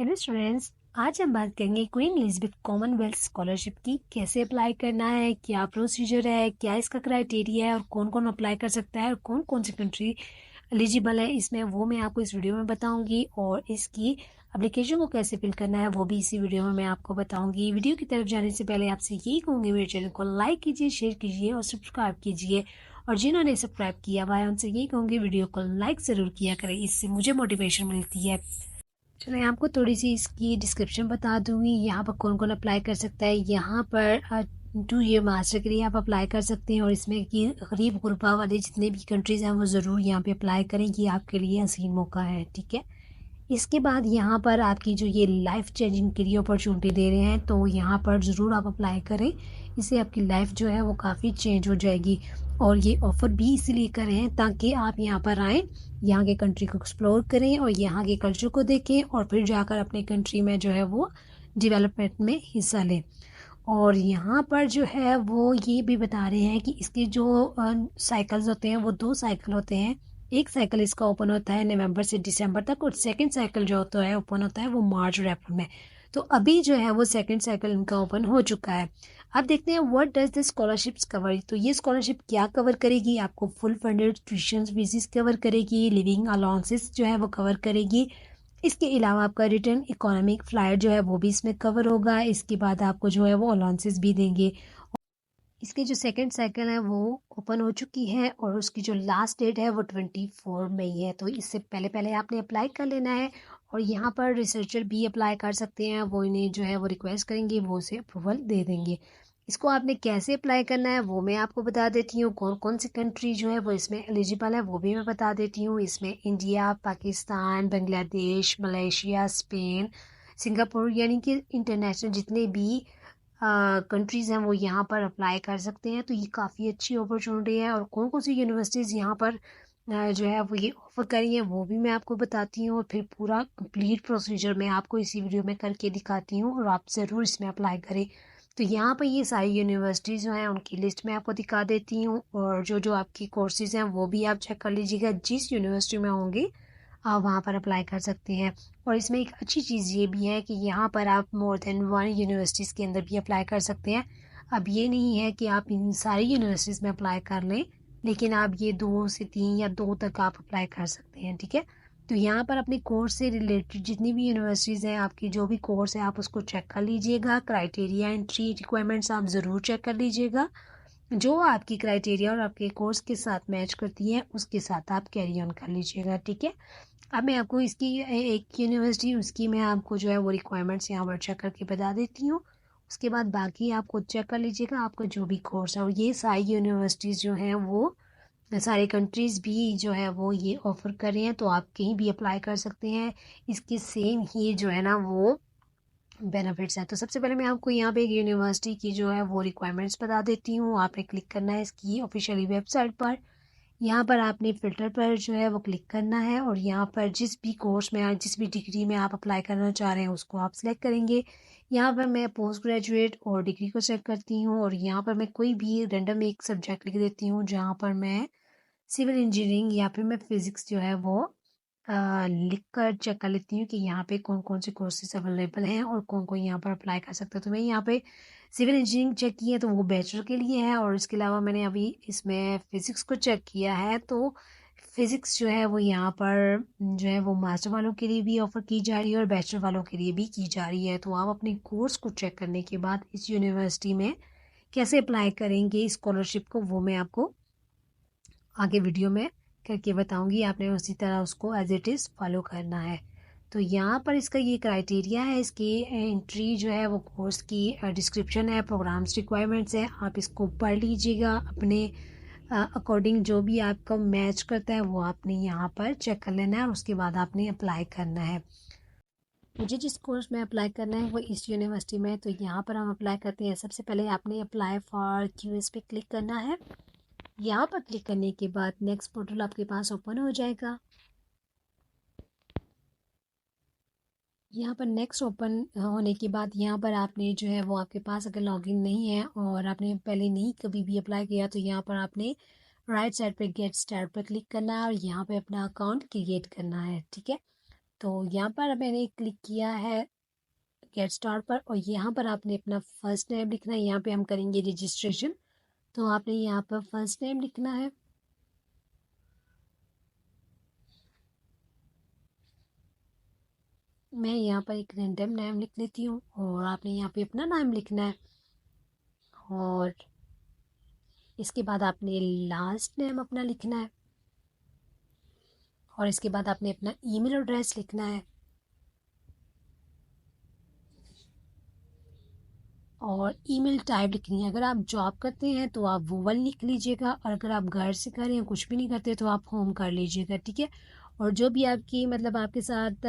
Hello students. आज हम बात करेंगे क्वीन एलिजाबेथ कॉमनवेल्थ स्कॉलरशिप की। कैसे अप्लाई करना है, क्या प्रोसीजर है, क्या इसका क्राइटेरिया है और कौन कौन अप्लाई कर सकता है और कौन कौन सी कंट्री एलिजिबल है इसमें, वो मैं आपको इस वीडियो में बताऊंगी। और इसकी एप्लीकेशन को कैसे फिल करना है वो भी इसी वीडियो में मैं आपको बताऊंगी। वीडियो की तरफ जाने से पहले आपसे यही कहूँगी, मेरे चैनल को लाइक कीजिए, शेयर कीजिए और सब्सक्राइब कीजिए। और जिन्होंने सब्सक्राइब किया हुआ है उनसे यही कहूँगी वीडियो को लाइक ज़रूर किया करें, इससे मुझे मोटिवेशन मिलती है। चलो मैं आपको थोड़ी सी इसकी डिस्क्रिप्शन बता दूंगी। यहाँ पर कौन कौन अप्लाई कर सकता है। यहाँ पर 2 ईयर मास्टर के लिए आप अप्लाई कर सकते हैं और इसमें कि गरीब गुरबा वाले जितने भी कंट्रीज़ हैं वो ज़रूर यहाँ पे अप्लाई करें, ये आपके लिए हसीन मौका है। ठीक है। इसके बाद यहाँ पर आपकी जो ये लाइफ चेंजिंग करियर अपॉर्चुनिटी दे रहे हैं, तो यहाँ पर ज़रूर आप अप्लाई करें। इससे आपकी लाइफ जो है वो काफ़ी चेंज हो जाएगी। और ये ऑफ़र भी इसीलिए कर रहे हैं ताकि आप यहाँ पर आएँ, यहाँ के कंट्री को एक्सप्लोर करें और यहाँ के कल्चर को देखें और फिर जाकर अपने कंट्री में जो है वो डेवलपमेंट में हिस्सा लें। और यहाँ पर जो है वो ये भी बता रहे हैं कि इसके जो साइकिल्स होते हैं वो 2 साइकिल होते हैं। एक साइकिल इसका ओपन होता है नवंबर से दिसंबर तक और सेकंड साइकिल जो होता है ओपन होता है वो मार्च और अप्रैल में। तो अभी जो है वो सेकंड साइकिल इनका ओपन हो चुका है। अब देखते हैं what does the scholarships cover. तो ये स्कॉलरशिप क्या कवर करेगी, आपको full funded tuition fees cover करेगी, लिविंग अलाउंसेस जो है वो कवर करेगी। इसके अलावा आपका रिटर्न इकोनॉमिक फ्लाइट जो है वो भी इसमें कवर होगा। इसके बाद आपको जो है वो अलाउंसेस भी देंगे। इसकी जो सेकंड साइकिल है वो ओपन हो चुकी है और उसकी जो लास्ट डेट है वो 24 मई है। तो इससे पहले पहले आपने अप्लाई कर लेना है। और यहाँ पर रिसर्चर भी अप्लाई कर सकते हैं, वो इन्हें जो है वो रिक्वेस्ट करेंगे, वो उसे अप्रूवल दे देंगे। इसको आपने कैसे अप्लाई करना है वो मैं आपको बता देती हूँ। कौन कौन सी कंट्री जो है वो इसमें एलिजिबल है वो भी मैं बता देती हूँ। इसमें India, Pakistan, Bangladesh, Malaysia, Spain, Singapore, यानी कि इंटरनेशनल जितने भी कंट्रीज़ हैं वो यहाँ पर अप्लाई कर सकते हैं। तो ये काफ़ी अच्छी अपॉर्चुनिटी है। और कौन कौन सी यूनिवर्सिटीज़ यहाँ पर जो है वो ये ऑफ़र करी हैं वो भी मैं आपको बताती हूँ। और फिर पूरा कंप्लीट प्रोसीजर मैं आपको इसी वीडियो में करके दिखाती हूँ और आप ज़रूर इसमें अप्लाई करें। तो यहाँ पर ये सारी यूनिवर्सिटीज़ जो हैं उनकी लिस्ट मैं आपको दिखा देती हूँ। और जो जो आपकी कोर्सेज़ हैं वो भी आप चेक कर लीजिएगा। जिस यूनिवर्सिटी में होंगे आप वहाँ पर अप्लाई कर सकते हैं। और इसमें एक अच्छी चीज़ ये भी है कि यहाँ पर आप मोर देन 1 यूनिवर्सिटीज़ के अंदर भी अप्लाई कर सकते हैं। अब ये नहीं है कि आप इन सारी यूनिवर्सिटीज़ में अप्लाई कर लें, लेकिन आप ये 2 से 3 या 2 तक आप अप्लाई कर सकते हैं। ठीक है। तो यहाँ पर अपने कोर्स से रिलेटेड जितनी भी यूनिवर्सिटीज़ हैं, आपकी जो भी कोर्स है आप उसको चेक कर लीजिएगा। क्राइटेरिया, एंट्री रिक्वायरमेंट्स आप ज़रूर चेक कर लीजिएगा। जो आपकी क्राइटेरिया और आपके कोर्स के साथ मैच करती है उसके साथ आप कैरी ऑन कर लीजिएगा। ठीक है। अब मैं आपको इसकी एक यूनिवर्सिटी उसकी मैं आपको जो है वो रिक्वायरमेंट्स यहाँ पर चेक करके बता देती हूँ। उसके बाद बाकी आप खुद चेक कर लीजिएगा आपका जो भी कोर्स है। और ये सारी यूनिवर्सिटीज़ जो हैं वो सारी कंट्रीज़ भी जो है वो ये ऑफ़र कर रहे हैं, तो आप कहीं भी अप्लाई कर सकते हैं। इसके सेम ही जो है ना वो बेनिफिट्स हैं। तो सबसे पहले मैं आपको यहाँ पे एक यूनिवर्सिटी की जो है वो रिक्वायरमेंट्स बता देती हूँ। आपने क्लिक करना है इसकी ऑफिशियली वेबसाइट पर। यहाँ पर आपने फ़िल्टर पर जो है वो क्लिक करना है और यहाँ पर जिस भी कोर्स में जिस भी डिग्री में आप अप्लाई करना चाह रहे हैं उसको आप सिलेक्ट करेंगे। यहाँ पर मैं पोस्ट ग्रेजुएट और डिग्री को सेलेक्ट करती हूँ और यहाँ पर मैं कोई भी रैंडम एक सब्जेक्ट लिख देती हूँ, जहाँ पर मैं सिविल इंजीनियरिंग या फिर मैं फ़िज़िक्स जो है वो लिख कर चेक कर लेती हूँ कि यहाँ पे कौन कौन से कोर्सेज अवेलेबल हैं और कौन कौन यहाँ पर अप्लाई कर सकता है। तो मैं यहाँ पे सिविल इंजीनियरिंग चेक की है तो वो बैचलर के लिए है। और इसके अलावा मैंने अभी इसमें फ़िज़िक्स को चेक किया है, तो फ़िज़िक्स जो है वो यहाँ पर जो है वो मास्टर वालों के लिए भी ऑफ़र की जा रही है और बैचलर वालों के लिए भी की जा रही है। तो आप अपने कोर्स को चेक करने के बाद इस यूनिवर्सिटी में कैसे अप्लाई करेंगे स्कॉलरशिप को वो मैं आपको आगे वीडियो में करके बताऊंगी। आपने उसी तरह उसको एज इट इज़ फॉलो करना है। तो यहाँ पर इसका ये क्राइटेरिया है, इसकी एंट्री जो है वो कोर्स की डिस्क्रिप्शन है, प्रोग्राम्स रिक्वायरमेंट्स है, आप इसको पढ़ लीजिएगा अपने अकॉर्डिंग। जो भी आपका मैच करता है वो आपने यहाँ पर चेक कर लेना है और उसके बाद आपने अप्लाई करना है। मुझे जिस कोर्स में अप्लाई करना है वो इस यूनिवर्सिटी में है, तो यहाँ पर हम अप्लाई करते हैं। सबसे पहले आपने अप्लाई फॉर क्यूएस पे क्लिक करना है। यहाँ पर क्लिक करने के बाद नेक्स्ट पोर्टल आपके पास ओपन हो जाएगा। यहाँ पर नेक्स्ट ओपन होने के बाद यहाँ पर आपने जो है वो आपके पास अगर लॉगिन नहीं है और आपने पहले नहीं कभी भी अप्लाई किया तो यहाँ पर आपने राइट साइड पे गेट स्टार्ट पर क्लिक करना है और यहाँ पे अपना अकाउंट क्रिएट करना है। ठीक है। तो यहाँ पर मैंने क्लिक किया है गेट स्टार्ट पर, और यहाँ पर आपने अपना फर्स्ट नेम लिखना है। यहाँ पे हम करेंगे रजिस्ट्रेशन, तो आपने यहाँ पर फर्स्ट नेम लिखना है। मैं यहाँ पर एक रैंडम नेम लिख लेती हूँ, और आपने यहाँ पे अपना नाम लिखना है। और इसके बाद आपने लास्ट नेम अपना लिखना है, और इसके बाद आपने अपना ईमेल एड्रेस लिखना है, और ईमेल टाइप लिखनी है। अगर आप जॉब करते हैं तो आप वो वाली लिख लीजिएगा, और अगर आप घर से कर रहे हैं, कुछ भी नहीं करते, तो आप होम कर लीजिएगा, ठीक है। और जो भी आपकी मतलब आपके साथ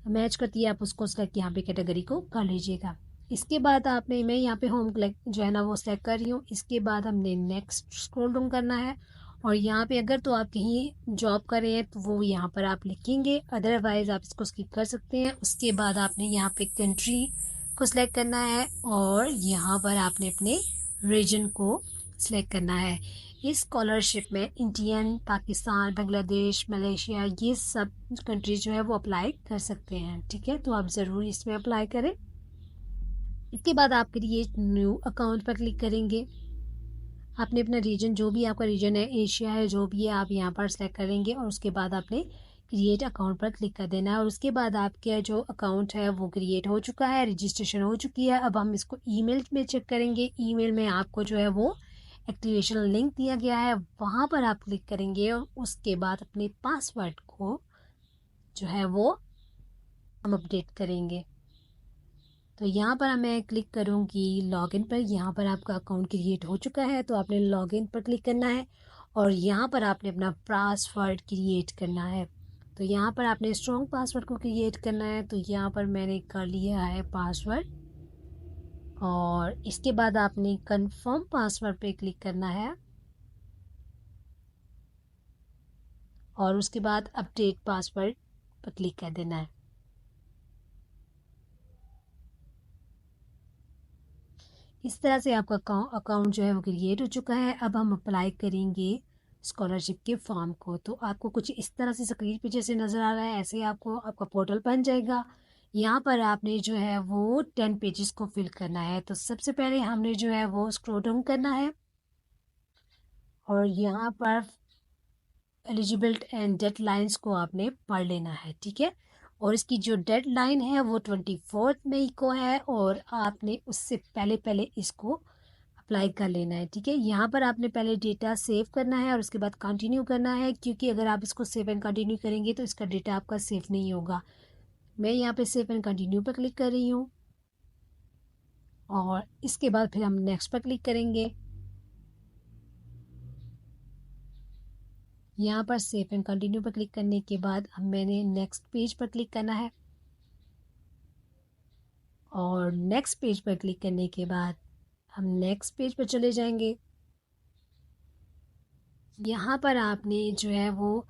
मैच करती है, आप उसको सेलेक्ट यहाँ पे कैटेगरी को कर लीजिएगा। इसके बाद आपने, मैं यहाँ पे होम जो है ना वो सेलेक्ट कर रही हूँ। इसके बाद हमने नेक्स्ट स्क्रॉल डाउन करना है, और यहाँ पे अगर तो आप कहीं जॉब कर रहे हैं तो वो यहाँ पर आप लिखेंगे, अदरवाइज़ आप इसको स्किप कर सकते हैं। उसके बाद आपने यहाँ पे कंट्री को सिलेक्ट करना है, और यहाँ पर आपने अपने रीजन को सिलेक्ट करना है। इस स्कॉलरशिप में इंडियन, पाकिस्तान, बांग्लादेश, मलेशिया, ये सब कंट्रीज जो है वो अप्लाई कर सकते हैं, ठीक है। तो आप ज़रूर इसमें अप्लाई करें। इसके बाद आप क्रिएट न्यू अकाउंट पर क्लिक करेंगे। आपने अपना रीजन, जो भी आपका रीजन है, एशिया है, जो भी है, आप यहाँ पर सेलेक्ट करेंगे, और उसके बाद आपने क्रिएट अकाउंट पर क्लिक कर देना है। और उसके बाद आपका जो अकाउंट है वो क्रिएट हो चुका है, रजिस्ट्रेशन हो चुकी है। अब हम इसको ईमेल में चेक करेंगे। ईमेल में आपको जो है वो एक्टिवेशन लिंक दिया गया है, वहाँ पर आप क्लिक करेंगे, और उसके बाद अपने पासवर्ड को जो है वो हम अपडेट करेंगे। तो यहाँ पर मैं क्लिक करूँगी लॉगिन पर। यहाँ पर आपका अकाउंट क्रिएट हो चुका है, तो आपने लॉगिन पर क्लिक करना है, और यहाँ पर आपने अपना पासवर्ड क्रिएट करना है। तो यहाँ पर आपने स्ट्रॉन्ग पासवर्ड को क्रिएट करना है, तो यहाँ पर मैंने कर लिया है पासवर्ड। और इसके बाद आपने कंफर्म पासवर्ड पे क्लिक करना है, और उसके बाद अपडेट पासवर्ड पर क्लिक कर देना है। इस तरह से आपका अकाउंट जो है वो क्रिएट हो चुका है। अब हम अप्लाई करेंगे स्कॉलरशिप के फॉर्म को। तो आपको कुछ इस तरह से स्क्रीन पे जैसे नज़र आ रहा है, ऐसे आपको आपका पोर्टल बन जाएगा। यहाँ पर आपने जो है वो 10 पेजेस को फिल करना है। तो सबसे पहले हमने जो है वो स्क्रॉल डाउन करना है, और यहाँ पर एलिजिबल एंड डेडलाइंस को आपने पढ़ लेना है, ठीक है। और इसकी जो डेडलाइन है वो 24 मई को है, और आपने उससे पहले पहले इसको अप्लाई कर लेना है, ठीक है। यहाँ पर आपने पहले डेटा सेव करना है, और उसके बाद कंटिन्यू करना है, क्योंकि अगर आप इसको सेव एंड कंटिन्यू करेंगे तो इसका डेटा आपका सेव नहीं होगा। मैं यहाँ पे सेव एंड कंटिन्यू पर क्लिक कर रही हूँ, और इसके बाद फिर हम नेक्स्ट पर क्लिक करेंगे। यहाँ पर सेव एंड कंटिन्यू पर क्लिक करने के बाद अब मैंने नेक्स्ट पेज पर क्लिक करना है, और नेक्स्ट पेज पर क्लिक करने के बाद हम नेक्स्ट पेज पर चले जाएंगे। यहाँ पर आपने जो है वो,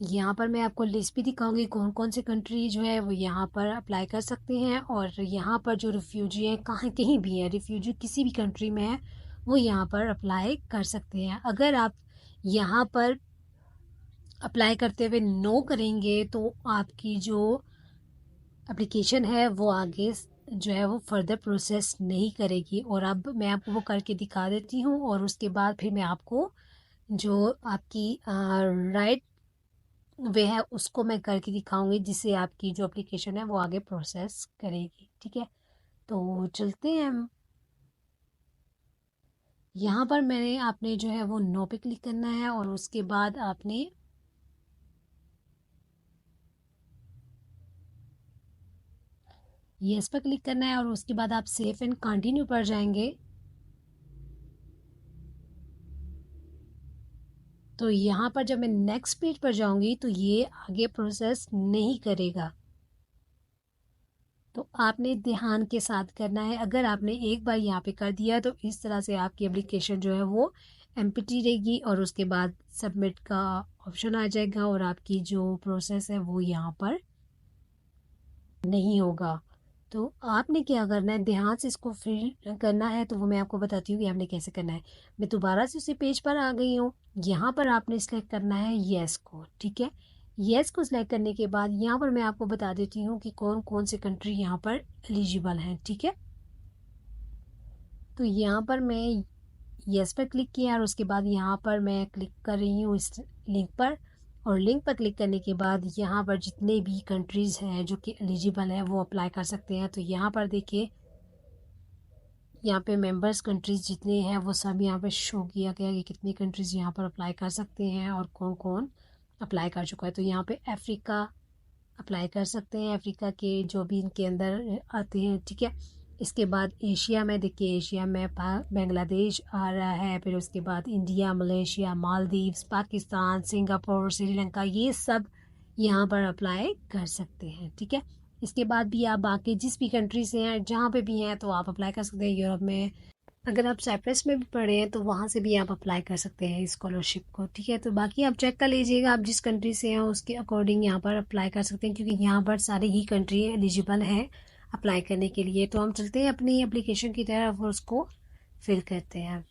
यहाँ पर मैं आपको लिस्ट भी दिखाऊंगी कौन कौन से कंट्री जो है वो यहाँ पर अप्लाई कर सकते हैं। और यहाँ पर जो रिफ्यूजी है, कहाँ कहीं भी है, रिफ्यूजी किसी भी कंट्री में है, वो यहाँ पर अप्लाई कर सकते हैं। अगर आप यहाँ पर अप्लाई करते हुए नो करेंगे तो आपकी जो एप्लीकेशन है वो आगे जो है वो फर्दर प्रोसेस नहीं करेगी। और अब मैं आपको वो करके दिखा देती हूँ, और उसके बाद फिर मैं आपको जो आपकी राइट वे है उसको मैं करके दिखाऊंगी, जिससे आपकी जो एप्लीकेशन है वो आगे प्रोसेस करेगी, ठीक है। तो चलते हैं हम। यहाँ पर मैंने आपने जो है वो नो पे क्लिक करना है, और उसके बाद आपने येस पर क्लिक करना है, और उसके बाद आप सेफ एंड कंटिन्यू पर जाएंगे। तो यहाँ पर जब मैं नेक्स्ट पेज पर जाऊंगी तो ये आगे प्रोसेस नहीं करेगा। तो आपने ध्यान के साथ करना है। अगर आपने एक बार यहाँ पे कर दिया तो इस तरह से आपकी एप्लीकेशन जो है वो एम्प्टी रहेगी, और उसके बाद सबमिट का ऑप्शन आ जाएगा, और आपकी जो प्रोसेस है वो यहाँ पर नहीं होगा। तो आपने क्या करना है, ध्यान से इसको फिल करना है। तो वो मैं आपको बताती हूँ कि आपने कैसे करना है। मैं दोबारा से उसी पेज पर आ गई हूँ। यहाँ पर आपने सिलेक्ट करना है येस को, ठीक है। येस को सिलेक्ट करने के बाद यहाँ पर मैं आपको बता देती हूँ कि कौन कौन से कंट्री यहाँ पर एलिजिबल हैं, ठीक है। तो यहाँ पर मैं येस पर क्लिक किया और उसके बाद यहाँ पर मैं क्लिक कर रही हूँ इस लिंक पर, और लिंक पर क्लिक करने के बाद यहाँ पर जितने भी कंट्रीज़ हैं जो कि एलिजिबल हैं वो अप्लाई कर सकते हैं। तो यहाँ पर देखिए, यहाँ पे मेंबर्स कंट्रीज़ जितने हैं वो सब यहाँ पे शो किया गया कि कितनी कंट्रीज़ यहाँ पर अप्लाई कर सकते हैं और कौन कौन अप्लाई कर चुका है। तो यहाँ पे अफ्रीका अप्लाई कर सकते हैं, अफ्रीका के जो भी इनके अंदर आते हैं, ठीक है। इसके बाद एशिया में देखिए, एशिया में बांग्लादेश आ रहा है, फिर उसके बाद India, Malaysia, Maldives, Pakistan, Singapore, Sri Lanka, ये सब यहाँ पर अप्लाई कर सकते हैं, ठीक है। इसके बाद भी आप बाकी जिस भी कंट्री से हैं, जहाँ पे भी हैं, तो आप अप्लाई कर सकते हैं। यूरोप में अगर आप साइप्रस में भी पढ़े हैं तो वहाँ से भी आप अप्लाई कर सकते हैं स्कॉलरशिप को, ठीक है। तो बाकी आप चेक कर लीजिएगा, आप जिस कंट्री से हैं उसके अकॉर्डिंग यहाँ पर अप्लाई कर सकते हैं, क्योंकि यहाँ पर सारी ही कंट्री एलिजिबल हैं अप्लाई करने के लिए। तो हम चलते हैं अपनी एप्लीकेशन की तरफ और उसको फिल करते हैं।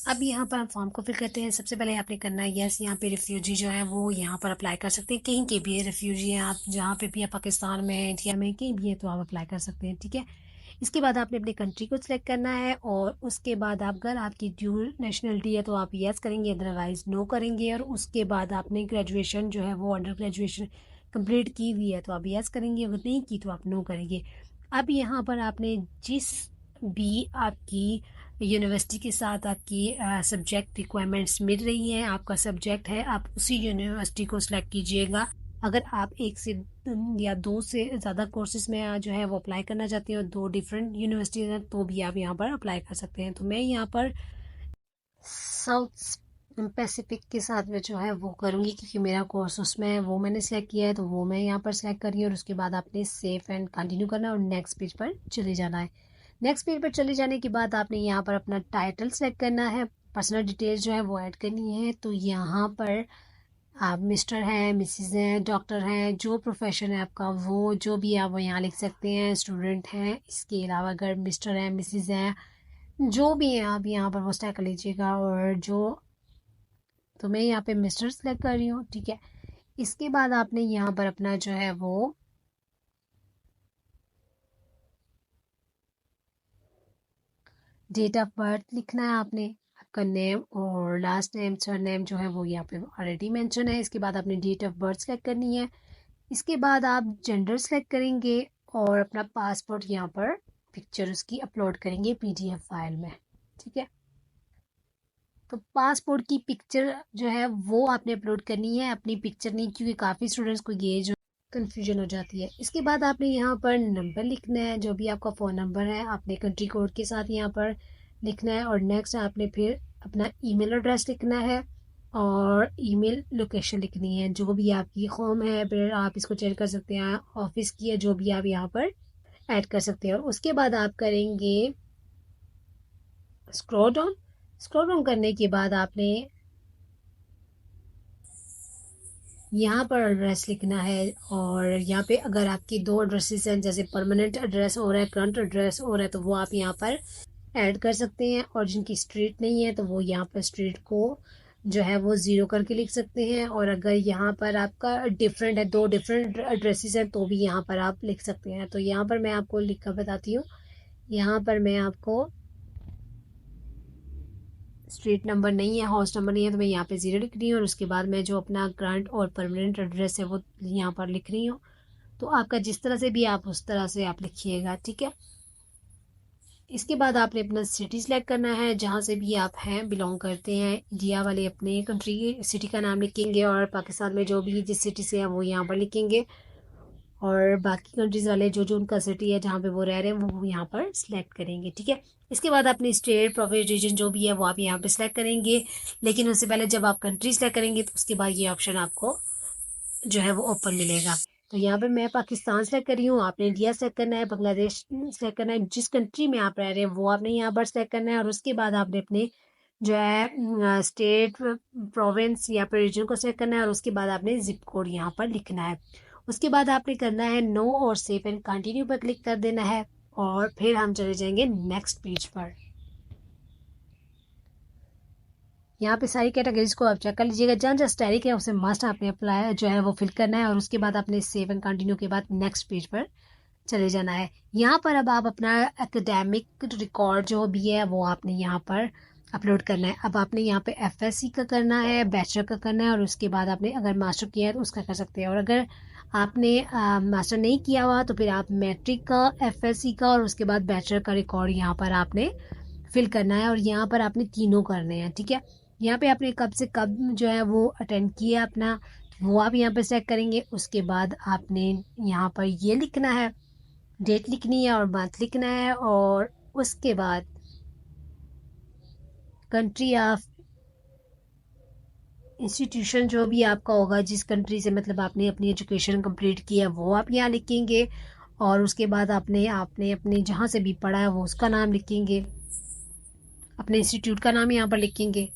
अब यहाँ पर हम फॉर्म को फिल करते हैं। सबसे पहले आपने करना है यस, यहाँ पे रिफ्यूजी जो है वो यहाँ पर अप्लाई कर सकते हैं, कहीं के भी है रिफ्यूजी हैं आप, जहाँ पे भी है, पाकिस्तान में, इंडिया में, कहीं भी है तो आप अप्लाई कर सकते हैं, ठीक है। इसके बाद आपने अपनी कंट्री को सिलेक्ट करना है, और उसके बाद आप अगर आपकी ड्यूल नेशनलिटी है तो आप यस करेंगे, अदरवाइज नो करेंगे। और उसके बाद आपने ग्रेजुएशन जो है वो अंडर ग्रेजुएशन कंप्लीट की हुई है तो आप यस करेंगे, अगर नहीं की तो आप नो करेंगे। अब यहाँ पर आपने जिस भी आपकी यूनिवर्सिटी के साथ आपकी सब्जेक्ट रिक्वायरमेंट्स मिल रही हैं, आपका सब्जेक्ट है, आप उसी यूनिवर्सिटी को सिलेक्ट कीजिएगा। अगर आप एक से या दो से ज़्यादा कोर्सेज में जो है वो अप्लाई करना चाहते हैं और दो डिफरेंट यूनिवर्सिटीज हैं तो भी आप यहाँ पर अप्लाई कर सकते हैं। तो मैं यहाँ पर साउथ पैसिफिक के साथ में जो है वो करूँगी, क्योंकि मेरा कोर्स उसमें है, वो मैंने सेलेक्ट किया है, तो वो मैं यहाँ पर सेलेक्ट करी। और उसके बाद आपने सेव एंड कंटिन्यू करना है और नेक्स्ट पेज पर चले जाना है। नेक्स्ट पेज पर चले जाने के बाद आपने यहाँ पर अपना टाइटल सेलेक्ट करना है, पर्सनल डिटेल्स जो है वो ऐड करनी है। तो यहाँ पर आप मिस्टर हैं, मिसिज़ हैं, डॉक्टर हैं, जो प्रोफेशन है आपका वो जो भी आप वो यहाँ लिख सकते हैं, स्टूडेंट हैं। इसके अलावा अगर मिस्टर हैं, मिसिज़ हैं, जो भी हैं आप यहाँ पर वो सेलेक्ट कर लीजिएगा। और जो, तो मैं यहाँ पे मिस्टर सेलेक्ट कर रही हूँ, ठीक है। इसके बाद आपने यहाँ पर अपना जो है वो डेट ऑफ बर्थ लिखना है आपने, आपका नेम और लास्ट नेम, सर नेम जो है वो यहाँ पे ऑलरेडी मेंशन है। इसके बाद आपने डेट ऑफ बर्थ सेलेक्ट करनी है। इसके बाद आप जेंडर सेलेक्ट करेंगे और अपना पासपोर्ट यहाँ पर पिक्चर उसकी अपलोड करेंगे पीडीएफ फाइल में, ठीक है। तो पासपोर्ट की पिक्चर जो है वो आपने अपलोड करनी है, अपनी पिक्चर नहीं, क्योंकि काफ़ी स्टूडेंट्स को ये जो कन्फ्यूजन हो जाती है। इसके बाद आपने यहाँ पर नंबर लिखना है, जो भी आपका फ़ोन नंबर है आपने कंट्री कोड के साथ यहाँ पर लिखना है। और नेक्स्ट आपने फिर अपना ईमेल एड्रेस लिखना है और ईमेल लोकेशन लिखनी है, जो भी आपकी होम है, फिर आप इसको चेक कर सकते हैं ऑफिस की है, जो भी आप यहाँ पर ऐड कर सकते हैं। और उसके बाद आप करेंगे स्क्रॉल डाउन। स्क्रॉल डाउन करने के बाद आपने यहाँ पर एड्रेस लिखना है, और यहाँ पे अगर आपकी दो एड्रेसेस हैं, जैसे परमानेंट एड्रेस हो रहा है, करंट एड्रेस हो रहा है, तो वो आप यहाँ पर ऐड कर सकते हैं। और जिनकी स्ट्रीट नहीं है तो वो यहाँ पर स्ट्रीट को जो है वो ज़ीरो करके लिख सकते हैं। और अगर यहाँ पर आपका डिफरेंट है, दो डिफरेंट एड्रेसेस हैं, तो भी यहाँ पर आप लिख सकते हैं। तो यहाँ पर मैं आपको लिख कर बताती हूँ। यहाँ पर मैं आपको स्ट्रीट नंबर नहीं है, हाउस नंबर नहीं है, तो मैं यहाँ पे ज़ीरो लिख रही हूँ। और उसके बाद मैं जो अपना करंट और परमानेंट एड्रेस है वो यहाँ पर लिख रही हूँ। तो आपका जिस तरह से भी आप उस तरह से आप लिखिएगा, ठीक है। इसके बाद आपने अपना सिटी सेलेक्ट करना है, जहाँ से भी आप हैं, बिलोंग करते हैं। इंडिया वाले अपने कंट्री की सिटी का नाम लिखेंगे, और पाकिस्तान में जो भी जिस सिटी से हैं वो यहाँ पर लिखेंगे। और बाकी कंट्रीज़ वाले जो जो उनका सिटी है जहाँ पे वो रह रहे हैं वो यहाँ पर सिलेक्ट करेंगे, ठीक है। इसके बाद अपनी स्टेट, प्रोविंस, रीजन जो भी है वो आप यहाँ पे सिलेक्ट करेंगे। लेकिन उससे पहले जब आप कंट्री सेलेक्ट करेंगे तो उसके बाद ये ऑप्शन आपको जो है वो ओपन मिलेगा। तो यहाँ पे मैं पाकिस्तान सेलेक्ट कर रही हूँ, आपने इंडिया सेलेक्ट करना है, बांग्लादेश सेलेक्ट करना है, जिस कंट्री में आप रह रहे हैं वो आपने यहाँ पर सेलेक्ट करना है। और उसके बाद आपने अपने जो है स्टेट, प्रोविंस या फिर रीजन को सेलेक्ट करना है, और उसके बाद आपने जिप कोड यहाँ पर लिखना है। उसके बाद आपने करना है नो और सेव एंड कंटिन्यू पर क्लिक कर देना है, और फिर हम चले जाएंगे नेक्स्ट पेज पर। यहाँ पे सारी कैटेगरीज को आप चेक कर लीजिएगा। जहाँ जहाँ स्टैटिक है उसे मस्ट आपने अप्लाई जो है वो फिल करना है और उसके बाद आपने सेव एंड कंटिन्यू के बाद नेक्स्ट पेज पर चले जाना है। यहाँ पर अब आप अपना एकेडमिक रिकॉर्ड जो भी है वो आपने यहाँ पर अपलोड करना है। अब आपने यहाँ पे एफएससी का करना है, बैचलर का करना है और उसके बाद आपने अगर मास्टर किया है तो उसका कर सकते हैं। और अगर आपने मास्टर नहीं किया हुआ तो फिर आप मैट्रिक का, एफएससी का और उसके बाद बैचलर का रिकॉर्ड यहाँ पर आपने फिल करना है और यहाँ पर आपने तीनों करने हैं। ठीक है, यहाँ पे आपने कब से कब जो है वो अटेंड किया अपना, वो आप यहाँ पर चेक करेंगे। उसके बाद आपने यहाँ पर ये लिखना है, डेट लिखनी है और मंथ लिखना है और उसके बाद कंट्री ऑफ इंस्टीट्यूशन जो भी आपका होगा, जिस कंट्री से मतलब आपने अपनी एजुकेशन कंप्लीट की है वो आप यहाँ लिखेंगे और उसके बाद आपने आपने अपने जहाँ से भी पढ़ा है वो उसका नाम लिखेंगे, अपने इंस्टीट्यूट का नाम यहाँ पर लिखेंगे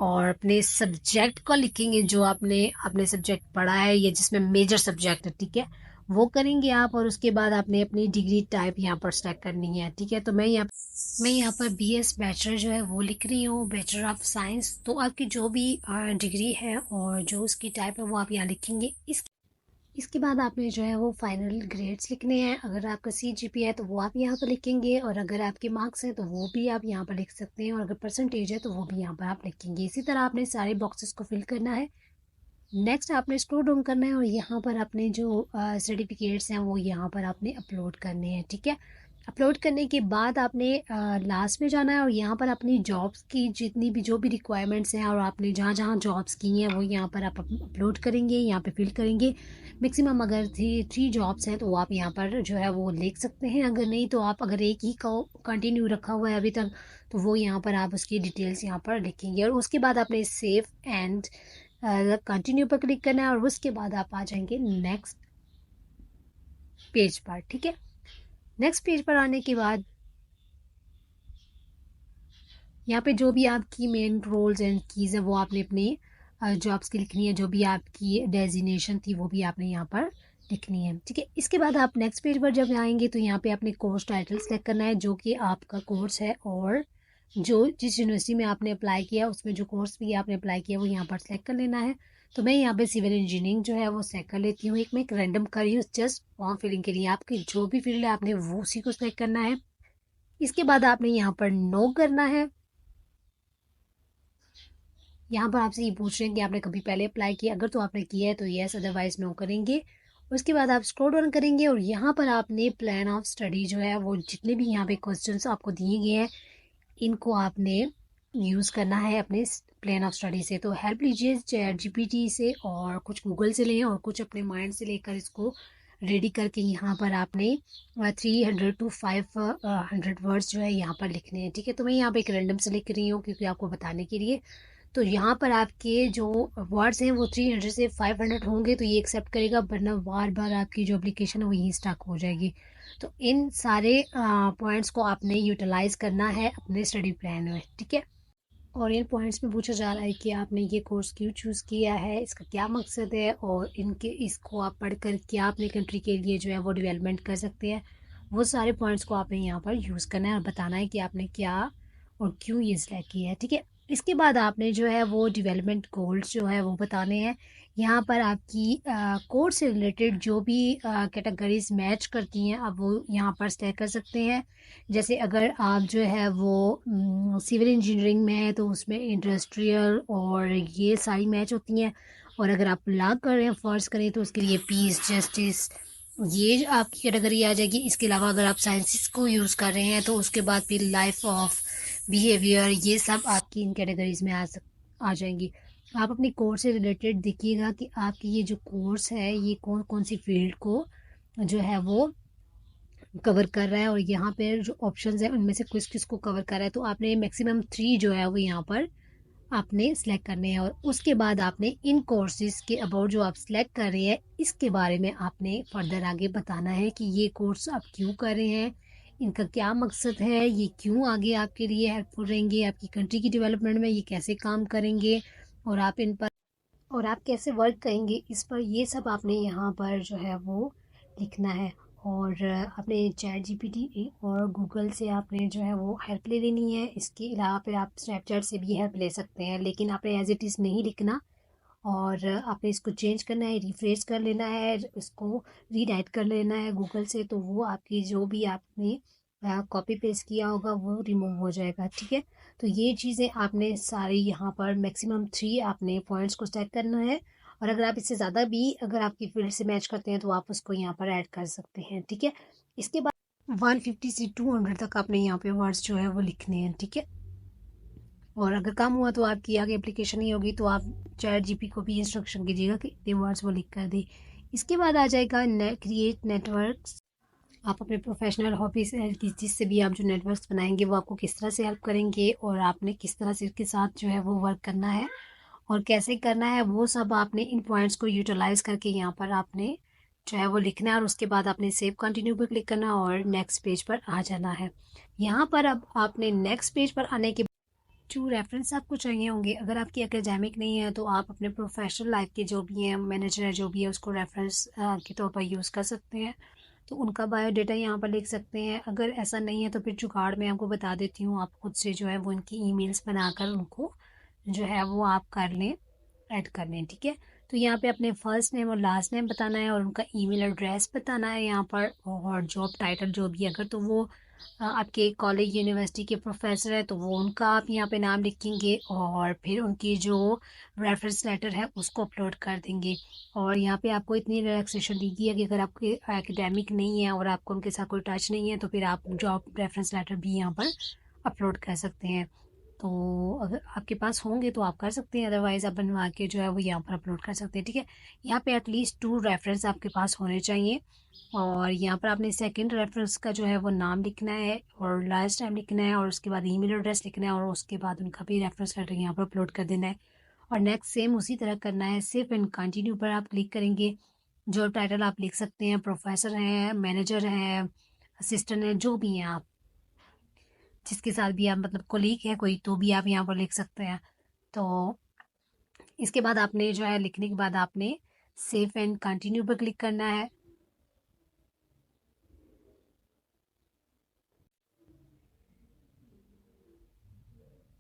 और अपने सब्जेक्ट को लिखेंगे जो आपने अपने सब्जेक्ट पढ़ा है या जिसमें मेजर सब्जेक्ट है। ठीक है, वो करेंगे आप और उसके बाद आपने अपनी डिग्री टाइप यहाँ पर सेलेक्ट करनी है। ठीक है, तो मैं यहाँ पर बीएस बैचलर जो है वो लिख रही हूँ, बैचलर ऑफ साइंस। तो आपकी जो भी डिग्री है और जो उसकी टाइप है वो आप यहाँ लिखेंगे। इसके बाद आपने जो है वो फाइनल ग्रेड्स लिखने हैं। अगर आपका CGPA है तो वो आप यहाँ पर लिखेंगे और अगर आपके मार्क्स हैं तो वो भी आप यहाँ पर लिख सकते हैं और अगर परसेंटेज है तो वो भी यहाँ पर आप लिखेंगे। इसी तरह आपने सारे बॉक्सेस को फिल करना है। नेक्स्ट आपने स्क्रॉल डाउन करना है और यहाँ पर अपने जो सर्टिफिकेट्स हैं वो यहाँ पर आपने अपलोड करने हैं। ठीक है, अपलोड करने के बाद आपने लास्ट में जाना है और यहाँ पर अपनी जॉब्स की जितनी भी जो भी रिक्वायरमेंट्स हैं और आपने जहाँ जहाँ जॉब्स की हैं वो यहाँ पर आप अपलोड करेंगे, यहाँ पे फिल करेंगे। मैक्सिमम अगर थ्री जॉब्स हैं तो आप यहाँ पर जो है वो लिख सकते हैं, अगर नहीं तो आप अगर एक ही का कंटिन्यू रखा हुआ है अभी तक तो वो यहाँ पर आप उसकी डिटेल्स यहाँ पर लिखेंगे और उसके बाद आपने सेव एंड कंटिन्यू पर क्लिक करना है और उसके बाद आप आ जाएंगे नेक्स्ट पेज पर। ठीक है, नेक्स्ट पेज पर आने के बाद यहाँ पे जो भी आपकी मेन रोल्स एंड कीज़ है वो आपने अपनी जॉब्स की लिखनी है, जो भी आपकी डेजिनेशन थी वो भी आपने यहाँ पर लिखनी है। ठीक है, इसके बाद आप नेक्स्ट पेज पर जब आएंगे तो यहाँ पे आपने कोर्स टाइटल सेलेक्ट करना है जो कि आपका कोर्स है और जो जिस यूनिवर्सिटी में आपने अप्लाई किया उसमें जो कोर्स भी आपने अप्लाई किया वो यहाँ पर सेलेक्ट कर लेना है। तो मैं यहाँ पे सिविल इंजीनियरिंग जो है वो सेलेक्ट कर लेती हूँ। मैं एक रैंडम कर रही हूँ जस्ट फॉर्म फिलिंग के लिए। आपकी जो भी फील्ड है आपने वो उसी को सेलेक्ट करना है। इसके बाद आपने यहाँ पर नो करना है। यहाँ पर आपसे ये पूछ रहे हैं कि आपने कभी पहले अप्लाई किया, अगर तो आपने किया है तो यस, अदरवाइज नो करेंगे। उसके बाद आप स्क्रॉल डाउन करेंगे और यहाँ पर आपने प्लान ऑफ स्टडी जो है वो जितने भी यहाँ पे क्वेश्चंस आपको दिए गए हैं इनको आपने यूज़ करना है अपने प्लान ऑफ स्टडी से। तो हेल्प लीजिए ChatGPT से और कुछ गूगल से लें और कुछ अपने माइंड से लेकर इसको रेडी करके यहाँ पर आपने 300 to 500 वर्ड्स जो है यहाँ पर लिखने हैं। ठीक है, तो मैं यहाँ पे एक रैंडम से लिख रही हूँ क्योंकि आपको बताने के लिए। तो यहाँ पर आपके जो वर्ड्स हैं वो 300 से 500 होंगे तो ये एक्सेप्ट करेगा, वरना बार बार आपकी जो एप्लीकेशन है वो यहीं स्टक हो जाएगी। तो इन सारे पॉइंट्स को आपने यूटिलाइज करना है अपने स्टडी प्लान में। ठीक है, और इन पॉइंट्स में पूछा जा रहा है कि आपने ये कोर्स क्यों चूज़ किया है, इसका क्या मकसद है और इनके इसको आप पढ़कर क्या अपने कंट्री के लिए जो है वो डेवलपमेंट कर सकते हैं। वो सारे पॉइंट्स को आपने यहाँ पर यूज़ करना है और बताना है कि आपने क्या और क्यों ये सिलेक्ट किया है। ठीक है, इसके बाद आपने जो है वो डेवलपमेंट गोल्स जो है वो बताने हैं। यहाँ पर आपकी कोर्स से रिलेटेड जो भी कैटेगरीज मैच करती हैं आप वो यहाँ पर सेलेक्ट कर सकते हैं। जैसे अगर आप जो है वो सिविल इंजीनियरिंग में है तो उसमें इंडस्ट्रियल और ये सारी मैच होती हैं। और अगर आप लॉ कर रहे हैं फ़र्ज़ करें तो उसके लिए पीस, जस्टिस, ये आपकी कैटेगरी आ जाएगी। इसके अलावा अगर आप साइंसिस को यूज़ कर रहे हैं तो उसके बाद फिर लाइफ ऑफ बिहेवियर, ये सब आपकी इन कैटेगरीज में आ जाएंगी। आप अपनी कोर्स से रिलेटेड देखिएगा कि आपकी ये जो कोर्स है ये कौन कौन सी फील्ड को जो है वो कवर कर रहा है और यहाँ पे जो ऑप्शंस है उनमें से किस किस को कवर कर रहा है। तो आपने मैक्सिमम 3 जो है वो यहाँ पर आपने सेलेक्ट करने हैं और उसके बाद आपने इन कोर्सेज के अबाउट जो आप सेलेक्ट कर रहे हैं इसके बारे में आपने फर्दर आगे बताना है कि ये कोर्स आप क्यों कर रहे हैं, इनका क्या मकसद है, ये क्यों आगे आपके लिए हेल्पफुल रहेंगे, आपकी कंट्री की डेवलपमेंट में ये कैसे काम करेंगे और आप इन पर और आप कैसे वर्क करेंगे इस पर, ये सब आपने यहाँ पर जो है वो लिखना है। और आपने चैट जीपीटी और गूगल से आपने जो है वो हेल्प ले लेनी है। इसके अलावा फिर आप स्नैपचैट से भी हेल्प ले सकते हैं, लेकिन आपने एज इट इज़ नहीं लिखना और आपने इसको चेंज करना है, रिफ्रेश कर लेना है, इसको रीडाइट कर लेना है गूगल से, तो वो आपकी जो भी आपने कॉपी पेस्ट किया होगा वो रिमूव हो जाएगा। ठीक है, तो ये चीज़ें आपने सारी यहाँ पर मैक्सिमम 3 आपने पॉइंट्स को सेट करना है, और अगर आप इससे ज़्यादा भी अगर आपकी फील्ड से मैच करते हैं तो आप उसको यहाँ पर ऐड कर सकते हैं। ठीक है, इसके बाद 150 से 200 तक आपने यहाँ पे वर्ड्स जो है वो लिखने हैं। ठीक है, और अगर कम हुआ तो आपकी आगे एप्लीकेशन ही होगी, तो आप चैट जीपी को भी इंस्ट्रक्शन कीजिएगा कि इतने वर्ड्स वो लिख कर दे। इसके बाद आ जाएगा क्रिएट नेटवर्क्स। आप अपने प्रोफेशनल हॉबीज जिससे भी आप जो नेटवर्क्स बनाएंगे वो आपको किस तरह से हेल्प करेंगे, और आपने किस तरह से इसके साथ जो है वो वर्क करना है और कैसे करना है, वो सब आपने इन पॉइंट्स को यूटिलाइज करके यहाँ पर आपने जो है वो लिखना है। और उसके बाद आपने सेव कंटिन्यू पर क्लिक करना और नेक्स्ट पेज पर आ जाना है। यहाँ पर अब आपने नेक्स्ट पेज पर आने के जो रेफरेंस आपको चाहिए होंगे, अगर आपकी एकेडमिक नहीं है तो आप अपने प्रोफेशनल लाइफ के जो भी हैं मैनेजर है जो भी है उसको रेफरेंस के तौर पर यूज़ कर सकते हैं, तो उनका बायोडाटा यहाँ पर लिख सकते हैं। अगर ऐसा नहीं है तो फिर जुगाड़ में आपको बता देती हूँ, आप खुद से जो है वो इनकी ईमेल्स बनाकर उनको जो है वो आप कर लें, ऐड कर लें। ठीक है, तो यहाँ पे अपने फर्स्ट नेम और लास्ट नेम बताना है और उनका ईमेल एड्रेस बताना है यहाँ पर, और जॉब टाइटल जो भी अगर तो वो आपके कॉलेज यूनिवर्सिटी के प्रोफेसर है तो वो उनका आप यहाँ पे नाम लिखेंगे, और फिर उनकी जो रेफरेंस लेटर है उसको अपलोड कर देंगे। और यहाँ पे आपको इतनी रिलैक्सेशन दी गई है कि अगर आपके एकेडमिक नहीं है और आपको उनके साथ कोई टच नहीं है तो फिर आप जॉब रेफरेंस लेटर भी यहाँ पर अपलोड कर सकते हैं। तो अगर आपके पास होंगे तो आप कर सकते हैं, अदरवाइज़ आप बनवा के जो है वो यहाँ पर अपलोड कर सकते हैं। ठीक है, यहाँ पे एटलीस्ट 2 रेफरेंस आपके पास होने चाहिए, और यहाँ पर आपने सेकंड रेफरेंस का जो है वो नाम लिखना है और लास्ट टाइम लिखना है, और उसके बाद ईमेल एड्रेस लिखना है, और उसके बाद उनका भी रेफरेंस लेटर यहाँ पर अपलोड कर देना है। और नेक्स्ट सेम उसी तरह करना है, सेव एंड कंटिन्यू पर आप क्लिक करेंगे। जॉब टाइटल आप लिख सकते हैं, प्रोफेसर हैं, मैनेजर हैं, असिस्टेंट हैं, जो भी हैं आप, जिसके साथ भी आप मतलब कोलीग है कोई तो भी आप यहाँ पर लिख सकते हैं। तो इसके बाद आपने जो है लिखने के बाद आपने सेव एंड कंटिन्यू पर क्लिक करना है।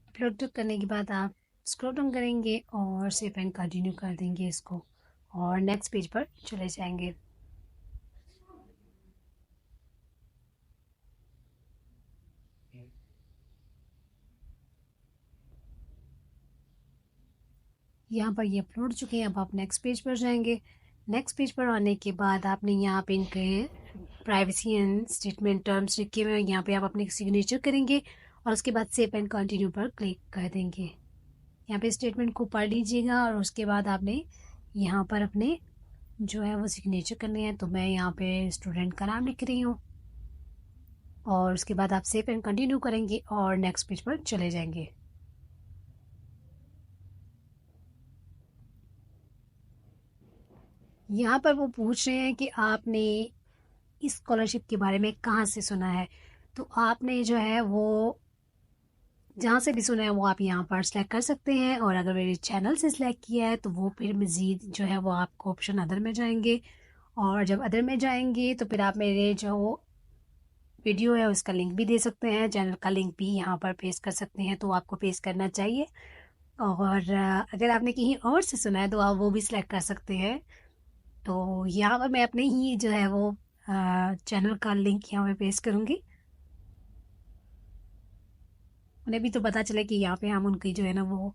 अपलोड करने के बाद आप स्क्रॉल डाउन करेंगे और सेव एंड कंटिन्यू कर देंगे इसको, और नेक्स्ट पेज पर चले जाएंगे। यहाँ पर ये अपलोड चुके हैं, अब आप नेक्स्ट पेज पर जाएंगे। नेक्स्ट पेज पर आने के बाद आपने यहाँ पे इनके प्राइवेसी एंड स्टेटमेंट टर्म्स लिखे हुए हैं, यहाँ पे आप अपने सिग्नेचर करेंगे और उसके बाद सेव एंड कंटिन्यू पर क्लिक कर देंगे। यहाँ पे स्टेटमेंट को पढ़ लीजिएगा और उसके बाद आपने यहाँ पर अपने जो है वो सिग्नेचर करने हैं। तो मैं यहाँ पे स्टूडेंट का नाम लिख रही हूँ, और उसके बाद आप सेव एंड कंटिन्यू करेंगे और नेक्स्ट पेज पर चले जाएंगे। यहाँ पर वो पूछ रहे हैं कि आपने इस स्कॉलरशिप के बारे में कहाँ से सुना है, तो आपने जो है वो जहाँ से भी सुना है वो आप यहाँ पर सेलेक्ट कर सकते हैं, और अगर मेरे चैनल से सिलेक्ट किया है तो वो फिर मज़ीद जो है वो आपको ऑप्शन अदर में जाएंगे, और जब अदर में जाएंगे तो फिर आप मेरे जो वीडियो है उसका लिंक भी दे सकते हैं, चैनल का लिंक भी यहाँ पर पेस्ट कर सकते हैं, तो आपको पेस्ट करना चाहिए। और अगर आपने कहीं और से सुना है तो आप वो भी सिलेक्ट कर सकते हैं। तो यहाँ पर मैं अपने ही जो है वो चैनल का लिंक यहाँ पे पेस्ट करूँगी, उन्हें भी तो पता चले कि यहाँ पे हम उनकी जो है ना वो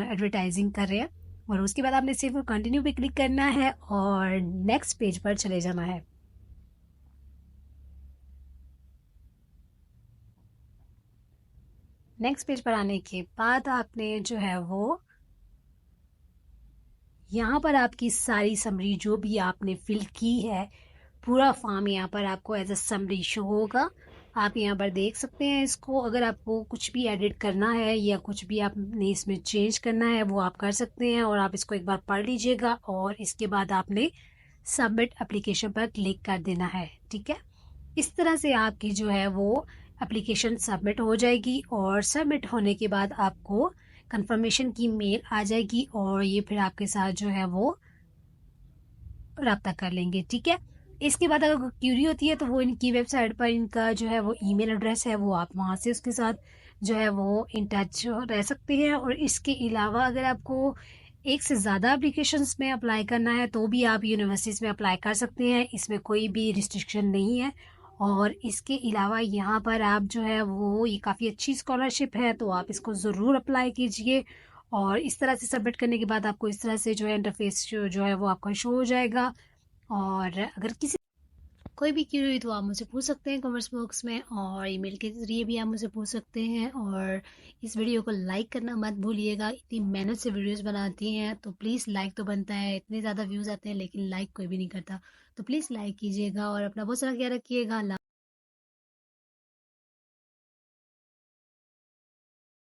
एडवर्टाइजिंग कर रहे हैं। और उसके बाद आपने सिर्फ कंटिन्यू पे क्लिक करना है और नेक्स्ट पेज पर चले जाना है। नेक्स्ट पेज पर आने के बाद आपने जो है वो यहाँ पर आपकी सारी समरी जो भी आपने फिल की है, पूरा फॉर्म यहाँ पर आपको एज अ समरी शो होगा। आप यहाँ पर देख सकते हैं इसको, अगर आपको कुछ भी एडिट करना है या कुछ भी आपने इसमें चेंज करना है वो आप कर सकते हैं, और आप इसको एक बार पढ़ लीजिएगा और इसके बाद आपने सबमिट एप्लीकेशन पर क्लिक कर देना है। ठीक है, इस तरह से आपकी जो है वो एप्लीकेशन सबमिट हो जाएगी, और सबमिट होने के बाद आपको कंफर्मेशन की मेल आ जाएगी, और ये फिर आपके साथ जो है वो रब्ता कर लेंगे। ठीक है, इसके बाद अगर कोई क्यूरी होती है तो वो इनकी वेबसाइट पर इनका जो है वो ईमेल एड्रेस है, वो आप वहाँ से उसके साथ जो है वो इन टच रह सकते हैं। और इसके अलावा अगर आपको एक से ज़्यादा एप्लीकेशंस में अप्लाई करना है तो भी आप यूनिवर्सिटीज़ में अप्लाई कर सकते हैं, इसमें कोई भी रिस्ट्रिक्शन नहीं है। और इसके अलावा यहाँ पर आप जो है वो ये काफ़ी अच्छी स्कॉलरशिप है, तो आप इसको ज़रूर अप्लाई कीजिए। और इस तरह से सबमिट करने के बाद आपको इस तरह से जो है इंटरफेस जो है वो आपका शो हो जाएगा। और अगर किसी कोई भी क्यूरी हुई तो आप मुझसे पूछ सकते हैं कमेंट्स बॉक्स में, और ईमेल के ज़रिए भी आप मुझसे पूछ सकते हैं। और इस वीडियो को लाइक करना मत भूलिएगा, इतनी मेहनत से वीडियोस बनाती हैं तो प्लीज़ लाइक तो बनता है, इतने ज़्यादा व्यूज़ आते हैं लेकिन लाइक कोई भी नहीं करता। तो प्लीज़ लाइक कीजिएगा और अपना बहुत सारा ख्याल रखिएगा।